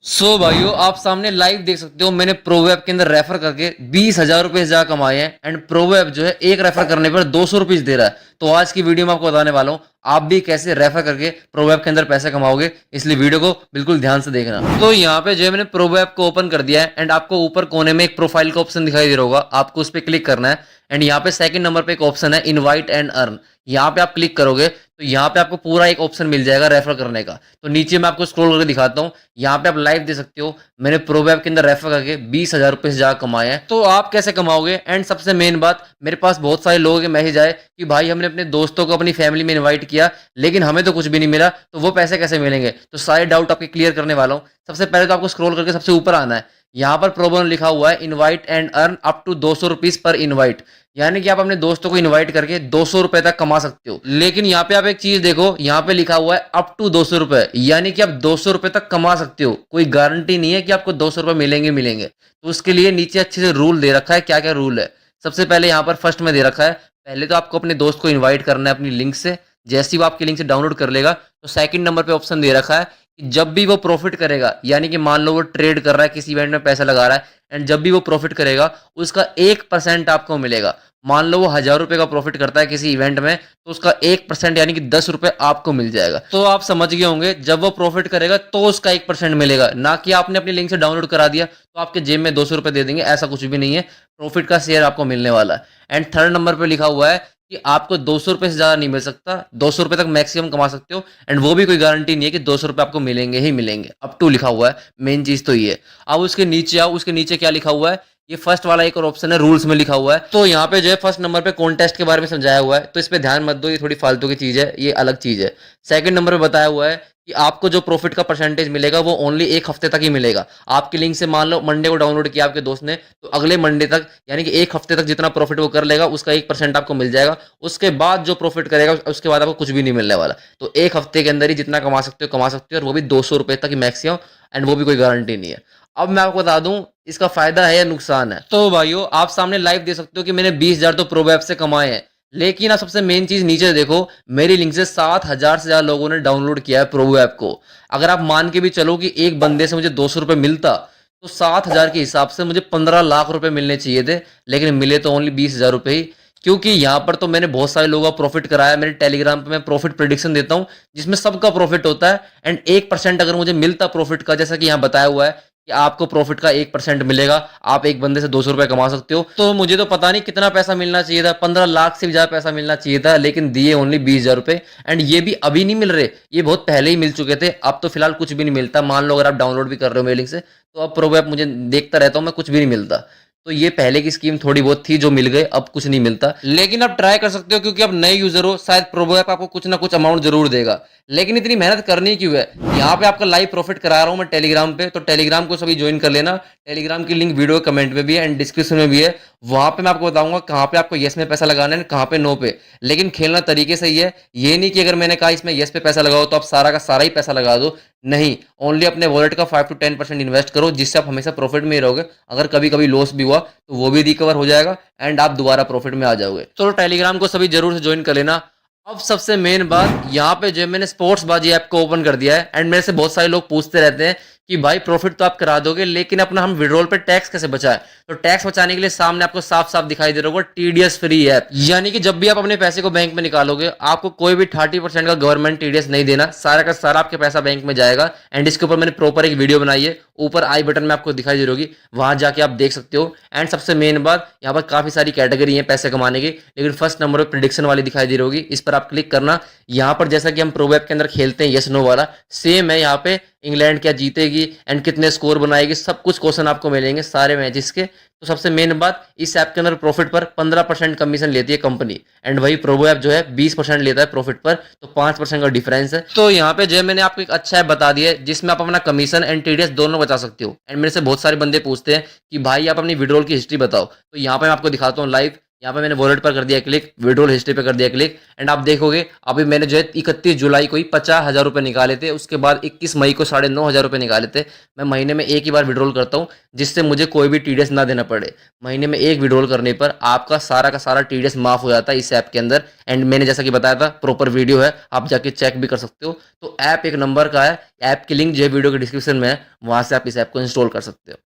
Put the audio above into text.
भाइयों, आप सामने लाइव देख सकते हो। मैंने प्रोवेब के अंदर रेफर करके 20,000 रुपए से ज्यादा कमाए हैं। एंड प्रोवेब जो है एक रेफर करने पर 200 रुपीज दे रहा है। तो आज की वीडियो में आपको बताने वाला हूँ आप भी कैसे रेफर करके प्रोवेब के अंदर पैसे कमाओगे, इसलिए वीडियो को बिल्कुल ध्यान से देखना। तो यहाँ पे जो है मैंने प्रोवेब को ओपन कर दिया है। एंड आपको ऊपर कोने में एक प्रोफाइल का ऑप्शन दिखाई दे रहा होगा, आपको उस पर क्लिक करना है। एंड यहाँ पे सेकंड नंबर पे एक ऑप्शन है इनवाइट एंड अर्न। यहाँ पे आप क्लिक करोगे तो यहाँ पे आपको पूरा एक ऑप्शन मिल जाएगा रेफर करने का। तो नीचे मैं आपको स्क्रॉल करके दिखाता हूँ। यहाँ पे आप लाइव दे सकते हो मैंने प्रोवेब के अंदर रेफर करके 20,000 रुपए से ज्यादा कमाए हैं। तो आप कैसे कमाओगे? एंड सबसे मेन बात, मेरे पास बहुत सारे लोगों के मैसेज आए कि भाई हमने अपने दोस्तों को अपनी फैमिली में इन्वाइट किया लेकिन हमें तो कुछ भी नहीं मिला, तो वो पैसे कैसे मिलेंगे? तो सारे डाउट आपके क्लियर करने वाला हूँ। सबसे पहले तो आपको स्क्रॉल करके सबसे ऊपर आना है। यहाँ पर प्रोबोनो लिखा हुआ है invite and earn up to 200 rupees पर इनवाइट। यानी कि आप अपने दोस्तों को इनवाइट करके 200 रुपए तक कमा सकते हो। लेकिन यहाँ पे आप एक चीज देखो, यहाँ पे लिखा हुआ है अप टू 200 रुपए, यानी कि आप 200 रुपए तक कमा सकते हो। कोई गारंटी नहीं है कि आपको 200 रुपए मिलेंगे। तो उसके लिए नीचे अच्छे से रूल दे रखा है। क्या क्या रूल है? सबसे पहले यहाँ पर फर्स्ट में दे रखा है, पहले तो आपको अपने दोस्त को इन्वाइट करना है अपनी लिंक से। जैसे ही वो आपकी लिंक से डाउनलोड कर लेगा तो सेकंड नंबर पे ऑप्शन दे रखा है कि जब भी वो प्रॉफिट करेगा, यानी कि मान लो वो ट्रेड कर रहा है, किसी इवेंट में पैसा लगा रहा है, एंड जब भी वो प्रॉफिट करेगा उसका 1% आपको मिलेगा। मान लो वो 1,000 रुपए का प्रॉफिट करता है किसी इवेंट में, तो उसका 1% यानी कि 10 रुपए आपको मिल जाएगा। तो आप समझ गए होंगे, जब वो प्रॉफिट करेगा तो उसका 1% मिलेगा, ना कि आपने अपनी लिंक से डाउनलोड करा दिया तो आपके जेब में 200 रुपए दे देंगे। ऐसा कुछ भी नहीं है, प्रॉफिट का शेयर आपको मिलने वाला है। एंड थर्ड नंबर पे लिखा हुआ है कि आपको 200 रुपए से ज्यादा नहीं मिल सकता, 200 रुपए तक मैक्सिमम कमा सकते हो। एंड वो भी कोई गारंटी नहीं है कि 200 रुपए आपको मिलेंगे ही मिलेंगे। अप टू लिखा हुआ है, मेन चीज तो ये। अब उसके नीचे आओ, उसके नीचे क्या लिखा हुआ है? ये फर्स्ट वाला एक और ऑप्शन है, रूल्स में लिखा हुआ है। तो यहाँ पे जो है फर्स्ट नंबर पे कॉन्टेस्ट के बारे में समझाया हुआ है, तो इस पे ध्यान मत दो, ये थोड़ी फालतू की चीज है, ये अलग चीज है। सेकंड नंबर पे बताया हुआ है कि आपको जो प्रॉफिट का परसेंटेज मिलेगा वो ओनली एक हफ्ते तक ही मिलेगा। आपकी लिंक से मान लो मंडे को डाउनलोड किया आपके दोस्त ने, तो अगले मंडे तक यानी कि एक हफ्ते तक जितना प्रॉफिट वो कर लेगा उसका 1% आपको मिल जाएगा। उसके बाद जो प्रॉफिट करेगा उसके बाद आपको कुछ भी नहीं मिलने वाला। तो एक हफ्ते के अंदर ही जितना कमा सकते हो, और वो भी 200 रुपए तक ही मैक्सिमम। एंड वो भी कोई गारंटी नहीं है। अब मैं आपको बता दूं इसका फायदा है या नुकसान है। तो भाइयों, आप सामने लाइव देख सकते हो कि मैंने 20,000 तो प्रोबो ऐप से कमाए हैं। लेकिन आप सबसे मेन चीज नीचे देखो, मेरी लिंक से 7,000 से ज्यादा लोगों ने डाउनलोड किया है प्रोबो ऐप को। अगर आप मान के भी चलो कि एक बंदे से मुझे 200 रुपए मिलता, तो 7,000 के हिसाब से मुझे 15 लाख रुपए मिलने चाहिए थे, लेकिन मिले तो ओनली 20,000 रुपए ही। क्योंकि यहाँ पर तो मैंने बहुत सारे लोगों का प्रॉफिट कराया। मेरे टेलीग्राम पे मैं प्रॉफिट प्रिडिक्शन देता हूँ जिसमें सबका प्रॉफिट होता है। एंड 1% अगर मुझे मिलता प्रॉफिट का, जैसा कि यहाँ बताया हुआ है कि आपको प्रॉफिट का 1% मिलेगा, आप एक बंदे से 200 रुपए कमा सकते हो। तो मुझे तो पता नहीं कितना पैसा मिलना चाहिए था, 15 लाख से भी ज्यादा पैसा मिलना चाहिए था, लेकिन दिए ओनली 20,000 रुपए। एंड ये भी अभी नहीं मिल रहे, ये बहुत पहले ही मिल चुके थे। अब तो फिलहाल कुछ भी नहीं मिलता। मान लो अगर आप डाउनलोड भी कर रहे हो मेरे लिंक से, तो अब प्रोबो ऐप मुझे देखता रहता हूँ मैं, कुछ भी नहीं मिलता। तो ये पहले की स्कीम थोड़ी बहुत थी जो मिल गए, अब कुछ नहीं मिलता। लेकिन आप ट्राई कर सकते हो, क्योंकि आप नए यूजर हो, शायद प्रोबो ऐप आपको कुछ ना कुछ अमाउंट जरूर देगा। लेकिन इतनी मेहनत करनी क्यों है? यहाँ पे आपका लाइव प्रॉफिट करा रहा हूँ मैं टेलीग्राम पे, तो टेलीग्राम को सभी ज्वाइन कर लेना। टेलीग्राम की लिंक वीडियो कमेंट में भी है एंड डिस्क्रिप्शन में भी है। वहां पे मैं आपको बताऊंगा कहाँ पे आपको येस में पैसा लगाना है, कहाँ पे नो पे। लेकिन खेलना तरीके से ही है, ये नहीं कि अगर मैंने कहा इसमें येस पे पैसा लगाओ तो आप सारा का सारा ही पैसा लगा दो। नहीं, ओनली अपने वॉलेट का 5 to 10% इन्वेस्ट करो, जिससे आप हमेशा प्रॉफिट में ही रहोगे। अगर कभी कभी लॉस भी हुआ तो वो भी रिकवर हो जाएगा एंड आप दोबारा प्रॉफिट में आ जाओगे। तो टेलीग्राम को सभी जरूर से ज्वाइन कर लेना। अब सबसे मेन बात, यहाँ पे जो मैंने स्पोर्ट्स बाजी ऐप को ओपन कर दिया है। एंड मेरे से बहुत सारे लोग पूछते रहते हैं कि भाई प्रॉफिट तो आप करा दोगे, लेकिन अपना हम विड्रॉल पे टैक्स कैसे बचाएं? तो टैक्स बचाने के लिए सामने आपको साफ साफ दिखाई दे रहा होगा टीडीएस फ्री ऐप। यानी कि जब भी आप अपने पैसे को बैंक में निकालोगे, आपको कोई भी 30% का गवर्नमेंट टीडीएस नहीं देना, सारा का सारा आपके पैसा बैंक में जाएगा। एंड इसके ऊपर मैंने प्रॉपर एक वीडियो बनाई है, ऊपर आई बटन में आपको दिखाई दे रही होगी, वहां जाके आप देख सकते हो। एंड सबसे मेन बात, यहाँ पर काफी सारी कैटेगरी है पैसे कमाने की, लेकिन फर्स्ट नंबर पर प्रिडिक्शन वाली दिखाई दे रही होगी, इस पर आप क्लिक करना। यहाँ पर जैसा कि हम प्रोबो ऐप के अंदर खेलते हैं यस नो वाला, सेम है यहाँ पे। इंग्लैंड क्या जीतेगी एंड कितने स्कोर बनाएगी, सब कुछ क्वेश्चन आपको मिलेंगे सारे मैचेस के। तो सबसे मेन बात, इस ऐप के अंदर प्रॉफिट पर 15% कमीशन लेती है कंपनी, एंड वही प्रोबो ऐप जो है 20% लेता है प्रॉफिट पर, तो 5% का डिफरेंस है। तो यहाँ पे जो है मैंने आपको एक अच्छा ऐप बता दिया है जिसमें आप अपना कमीशन एंड टीडीएस दोनों बचा सकते हो। एंड मेरे से बहुत सारे बंदे पूछते हैं कि भाई आप अपनी विड्रॉल की हिस्ट्री बताओ, तो यहाँ पे मैं आपको दिखाता हूँ लाइव। यहाँ पे मैंने वॉलेट पर कर दिया क्लिक, विड्रॉल हिस्ट्री पे कर दिया क्लिक, एंड आप देखोगे अभी मैंने जो है 31 जुलाई को ही 50,000 रुपये निकाले थे, उसके बाद 21 मई को 9,500 रुपये निकाले थे। मैं महीने में एक ही बार विड्रॉल करता हूँ, जिससे मुझे कोई भी टीडीएस ना देना पड़े। महीने में एक विड्रॉल करने पर आपका सारा का सारा टीडीएस माफ हो जाता है इस ऐप के अंदर। एंड मैंने जैसा कि बताया था, प्रॉपर वीडियो है, आप जाके चेक भी कर सकते हो। तो ऐप एक नंबर का है, ऐप की लिंक जो है वीडियो के डिस्क्रिप्शन में है, वहां से आप इस ऐप को इंस्टॉल कर सकते हो।